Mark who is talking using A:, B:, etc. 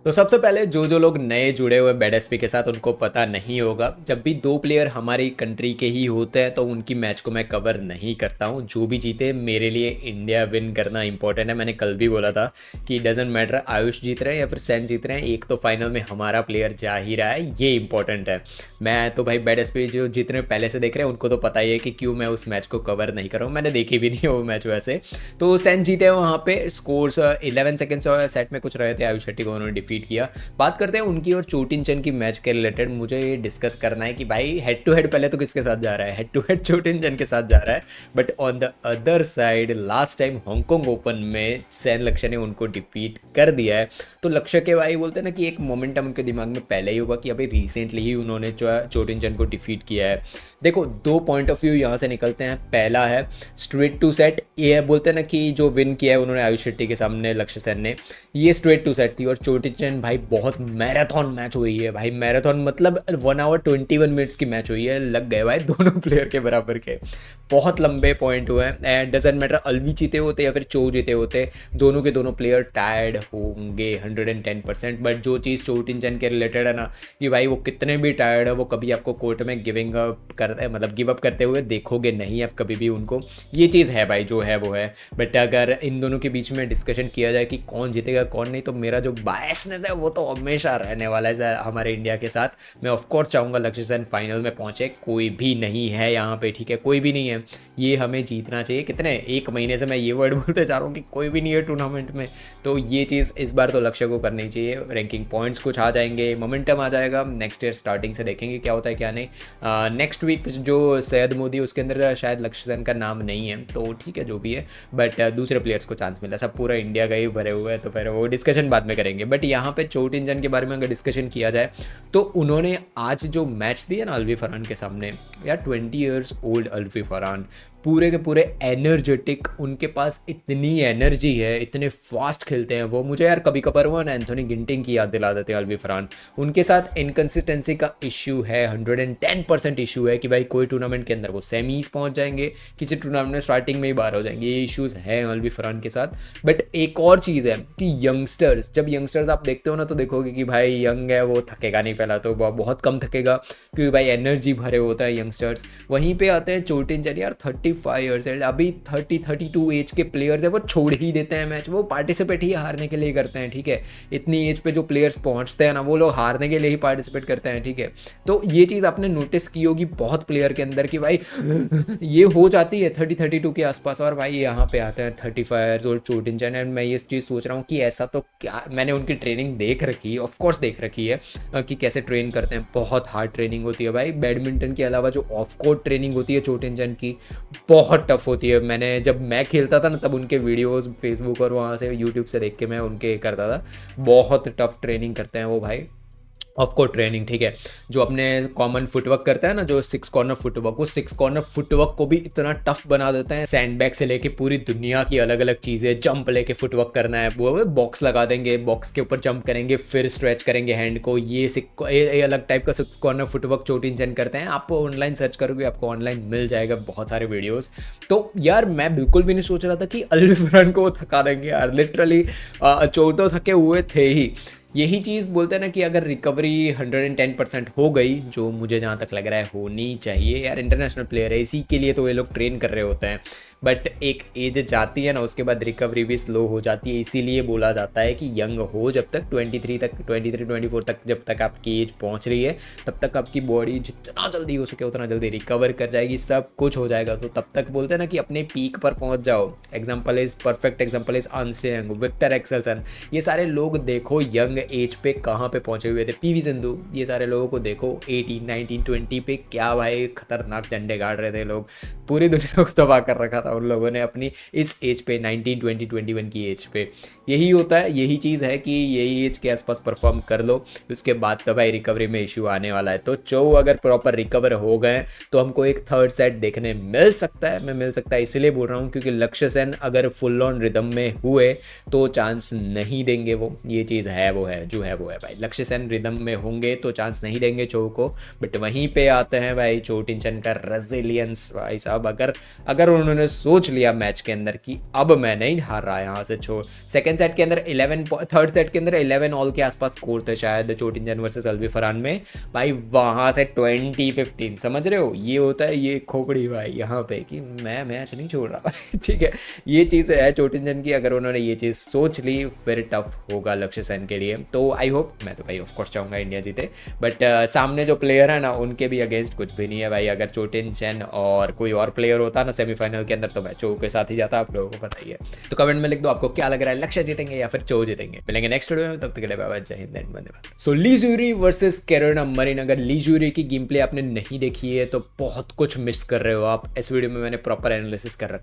A: तो सबसे पहले जो जो लोग नए जुड़े हुए बेड एसपी के साथ उनको पता नहीं होगा, जब भी दो प्लेयर हमारी कंट्री के ही होते हैं तो उनकी मैच को मैं कवर नहीं करता हूँ। जो भी जीते मेरे लिए इंडिया विन करना इंपॉर्टेंट है। मैंने कल भी बोला था कि डजेंट मैटर आयुष जीत रहे हैं या फिर सैन जीत रहे हैं, एक तो फाइनल में हमारा प्लेयर जा ही रहा है, ये इंपॉर्टेंट है। मैं तो भाई बेड एसपी जो जितने पहले से देख रहे हैं उनको तो पता ही है कि क्यों मैं उस मैच को कवर नहीं कर रहा हूँ। मैंने देखी भी नहीं है वो मैच वैसे। तो सैन जीते हैं वहाँ पे, स्कोर्स 11 सेकेंड्स और सेट में कुछ रहे थे, आयुष शेट्टी को उन्होंने डिफीट किया। बात करते हैं उनकी और चोटिन चंद की मैच के रिलेटेड। मुझे ये डिस्कस करना है कि भाई हेड टू हेड पहले तो किसके साथ जा रहा है, हेड टू हेड चोटिन चंद के साथ जा रहा है। But on the other side last time Hong Kong open में सैन लक्ष्य ने उनको डिफीट कर दिया है। तो लक्ष्य के भाई बोलते हैं ना कि एक मोमेंटम उनके दिमाग में पहले ही होगा कि अभी रिसेंटली ही उन्होंने चोटिन चंद को डिफीट किया है। देखो दो पॉइंट ऑफ व्यू यहाँ से निकलते हैं। पहला है स्ट्रेट टू सेट, ये बोलते हैं ना कि जो विन किया है उन्होंने आयुष शेट्टी के सामने लक्ष्य सेन ने, ये स्ट्रेट टू सेट थी। और चोटिन चंद भाई बहुत मैराथन मैच हुई है भाई, मैराथन मतलब 1 आवर 21 मिनट्स की मैच हुई है, लग गए भाई दोनों प्लेयर के बराबर के, बहुत लंबे पॉइंट हुए हैं। एंड डजेंट मैटर अलवी जीते होते या फिर चो जीते होते, दोनों के दोनों प्लेयर टायर्ड होंगे 110%। बट जो चीज़ चोटिन चंद के रिलेटेड है ना कि भाई वो कितने भी टायर्ड है वो कभी आपको कोर्ट में गिविंग अप कर मतलब गिव अप करते हुए देखोगे नहीं आप कभी भी उनको, ये चीज़ है भाई जो है वो है। बट अगर इन दोनों के बीच में डिस्कशन किया जाए कि कौन जीतेगा कौन नहीं, तो मेरा जो बायसनेस है वो तो हमेशा रहने वाला है हमारे इंडिया के साथ। मैं ऑफकोर्स चाहूँगा लक्ष्य सेन फाइनल में पहुँचे, कोई भी नहीं है यहाँ पे, ठीक है, कोई भी नहीं है, ये हमें जीतना चाहिए। कितने एक महीने से मैं ये वर्ड बोलते जा रहा हूँ कि कोई भी नहीं है टूर्नामेंट में, तो ये चीज़ इस बार तो लक्ष्य को करनी चाहिए। रैंकिंग पॉइंट्स कुछ आ जाएंगे, मोमेंटम आ जाएगा, नेक्स्ट ईयर स्टार्टिंग से देखेंगे क्या होता है क्या नहीं। नेक्स्ट वीक जो सैयद मोदी उसके अंदर शायद लक्ष्य सेन का नाम नहीं है, तो ठीक है जो भी है। बट दूसरे प्लेयर्स को चांस मिला, सब पूरा इंडिया का ही भरे हुए हैं, तो फिर वो डिस्कशन बाद में करेंगे। बट यहाँ पे चोटिन चंद के बारे में अगर डिस्कशन किया जाए तो उन्होंने आज जो मैच दिया ना अलवी फरहान के सामने, यार 20 ईयर्स ओल्ड अलवी फरहान, पूरे के पूरे एनर्जेटिक, उनके पास इतनी एनर्जी है, इतने फास्ट खेलते हैं वो। मुझे यार कभी कभार वो ना एंथोनी गिंटिंग की याद दिला देते हैं अलवी फरहान। उनके साथ इनकन्सिस्टेंसी का इशू है, 110% इशू है कि भाई कोई टूर्नामेंट के अंदर वो सेमीज पहुंच जाएंगे, किसी टूर्नामेंट में स्टार्टिंग में ही बाहर हो जाएंगे, ये इशूज़ हैं अलवी फरहान के साथ। बट एक और चीज़ है कि यंगस्टर्स, जब यंगस्टर्स आप देखते हो ना तो देखोगे कि भाई यंग है वो थकेगा नहीं, पहला तो बहुत कम थकेगा क्योंकि भाई एनर्जी भरे होता है यंगस्टर्स। वहीं पे आते हैं चोटिन चंद, यार 35 ईयर्स है, अभी 32 एज के प्लेयर्स है वो छोड़ ही देते हैं मैच, वो पार्टिसिपेट ही हारने के लिए करते हैं, ठीक है। इतनी एज पे जो प्लेयर्स पहुंचते हैं ना वो लोग हारने के लिए ही पार्टिसिपेट करते हैं, ठीक है। तो ये चीज़ आपने नोटिस की होगी बहुत प्लेयर के अंदर कि भाई ये हो जाती है 32 के आसपास, और भाई यहाँ पे आते हैं 35 ईयर्स ओल्ड चोटिन चंद। एंड मैं ये चीज़ सोच रहा हूँ कि ऐसा तो क्या, मैंने उनकी ट्रेनिंग देख रखी है, ऑफकोर्स देख रखी है कि कैसे ट्रेन करते हैं, बहुत हार्ड ट्रेनिंग होती है भाई। बैडमिंटन के अलावा जो ऑफ कोर्ट ट्रेनिंग होती है चोटिन चंद की बहुत टफ होती है। मैंने जब मैं खेलता था ना तब उनके वीडियोस फेसबुक और वहाँ से यूट्यूब से देख के मैं उनके करता था, बहुत टफ ट्रेनिंग करते हैं वो भाई, ऑफकोर्ट ट्रेनिंग, ठीक है। जो अपने कॉमन फुटवर्क करता है ना, जो 6 कॉर्नर फुटवर्क, वो 6 कॉर्नर फुटवर्क को भी इतना टफ बना देते हैं। सैंडबैग से लेके पूरी दुनिया की अलग अलग चीज़ें, जंप लेके फुटवर्क करना है, वो बॉक्स लगा देंगे, बॉक्स के ऊपर जंप करेंगे, फिर स्ट्रेच करेंगे हैंड को, ये अलग टाइप का 6 कॉर्नर फुटवर्क चोटिन चंद करते हैं। आप ऑनलाइन सर्च करोगे आपको ऑनलाइन मिल जाएगा बहुत सारे वीडियोज़। तो यार मैं बिल्कुल भी नहीं सोच रहा था कि अलवी फरहान को वो थका देंगे यार, लिटरली चोट तो थके हुए थे ही। यही चीज़ बोलते हैं ना कि अगर रिकवरी 110% हो गई, जो मुझे जहाँ तक लग रहा है होनी चाहिए, यार इंटरनेशनल प्लेयर है, इसी के लिए तो ये लोग ट्रेन कर रहे होते हैं। बट एक एज जाती है ना उसके बाद रिकवरी भी स्लो हो जाती है, इसीलिए बोला जाता है कि यंग हो जब तक, 23-24 तक जब तक आपकी एज पहुँच रही है तब तक आपकी बॉडी जितना जल्दी हो सके उतना जल्दी रिकवर कर जाएगी, सब कुछ हो जाएगा। तो तब तक बोलते हैं ना कि अपने पीक पर पहुँच जाओ। Example is perfect example is An Se-young, Viktor Axelsen, ये सारे लोग देखो यंग एज पे कहाँ पे पहुँचे हुए थे, पीवी सिंधु, ये सारे लोगों को देखो 18, 19, 20 पे क्या भाई खतरनाक झंडे गाड़ रहे थे लोग, पूरी दुनिया को तबाह कर रखा था उन लोगों ने अपनी इस एज पे, 19, 20, 21 की एज पे। यही होता है, यही चीज़ है कि यही एज के आसपास परफॉर्म कर लो, उसके बाद तो भाई रिकवरी में इशू आने वाला है। तो चो अगर प्रॉपर रिकवर हो गए तो हमको एक थर्ड सेट देखने मिल सकता है। मैं मिल सकता है इसलिए बोल रहा हूँ क्योंकि लक्ष्य सेन अगर फुल ऑन रिदम में हुए तो चांस नहीं देंगे वो, ये चीज़ है वो है जो है वो है भाई। लक्ष्य सेन रिदम में होंगे तो चांस नहीं देंगे चो को। बट वहीं पे आते हैं भाई चोटिन चंद का रेजिलियंस भाई साहब, अगर उन्होंने सोच लिया मैच के अंदर कि अब मैं नहीं हार रहा यहाँ से छोड़। सेकंड सेट के अंदर 11, थर्ड सेट के अंदर 11 ऑल के आसपास स्कोर थे शायद चोटिंजन वर्सेस अलवी फरहान में भाई, वहाँ से 20-15 समझ रहे हो, ये होता है ये खोपड़ी भाई यहाँ पे कि मैं मैच नहीं छोड़ रहा ठीक है, ये चीज़ है चोटिंजन की। अगर उन्होंने ये चीज़ सोच ली फिर टफ होगा लक्ष्य सेन के लिए। तो आई होप, मैं तो भाई ऑफकोर्स चाहूँगा इंडिया जीते, बट सामने जो प्लेयर है ना उनके भी अगेंस्ट कुछ भी नहीं है भाई। अगर चोटिंजन और कोई और प्लेयर होता ना सेमीफाइनल के अंदर तो मैं चो के साथ ही जाता, आप लोगों को पता ही है। तो कमेंट में लिख दो आपको क्या लग रहा है, लक्ष्य जीतेंगे या फिर चो जीतेंगे। मिलेंगे नेक्स्ट वीडियो में, तब तक के लिए बाय बाय, जय हिंद, धन्यवाद। सो ली ज्यूरी वर्सेस कैरोलिना मरिन, अगर ली ज्यूरी की गेम प्ले आपने नहीं देखी है तो बहुत कुछ मिस कर रहे हो आप। इस वीडियो में मैंने प्रॉपर एनालिसिस कर रखा है।